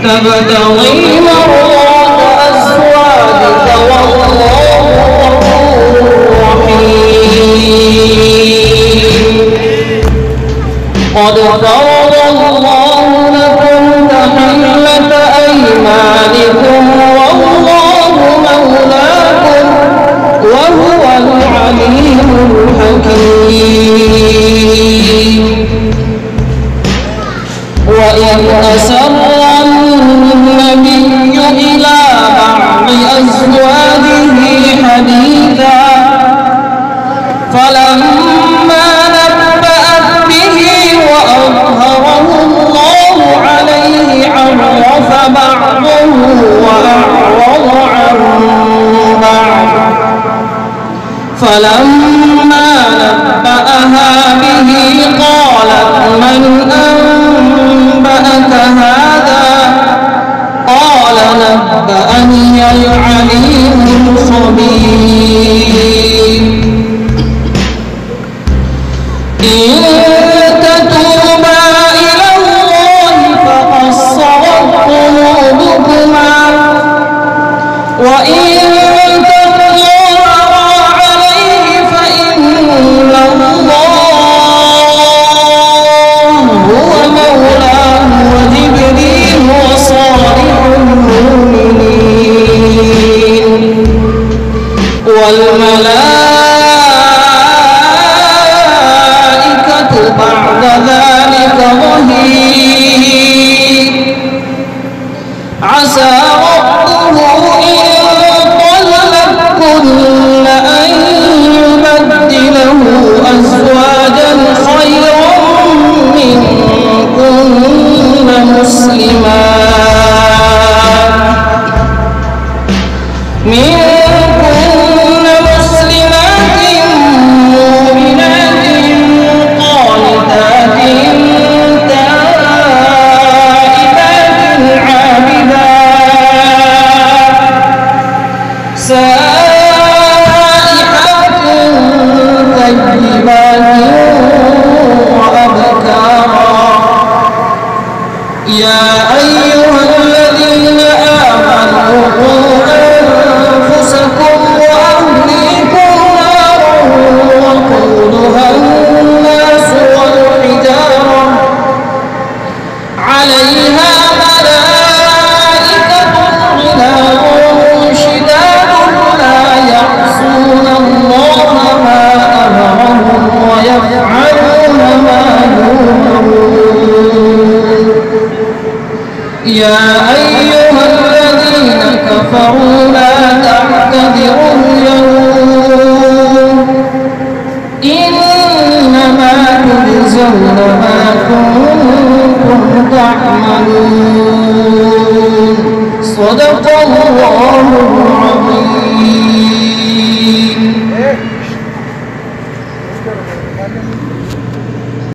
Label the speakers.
Speaker 1: تبتغي مرضات أزواجك والله غفور رحيم. قد فرض الله لكم تحلة أيمانكم والله مولاكم وهو العليم الحكيم. وإذ أسر النبي إلى بعض أزواجه حديثا فلما نبأت به وأظهره الله عليه عرف بعضه وأعرض عن بعض فلما نبأها به قالت من أنبأك هذا؟ قال نبأني العليم الخبير. إن تتوبا إلى الله فقد صغت قلوبكما وإن تظاهرا عليه فإن الله هو مولاه وجبريل وصالح المؤمنين والملائكة بعد ذلك ظهير. عسى ربه إن طلقكن أن يبدله أزواجا خيرا منكن مسلمات مؤمنات قانتات تائبات عابدات سائحات طيبات وأبكارا. يا أيها الذين آمنوا قوا أنفسكم وأهليكم نارا وقودها الناس والحجارة عليها ملائكة غلاظ شداد لا يعصون الله ما أمرهم ويفعلون ما يؤمرون. يا أيها الذين كفروا لا تعتذروا اليوم إنما تجزون ما كنتم تعملون. صدق الله.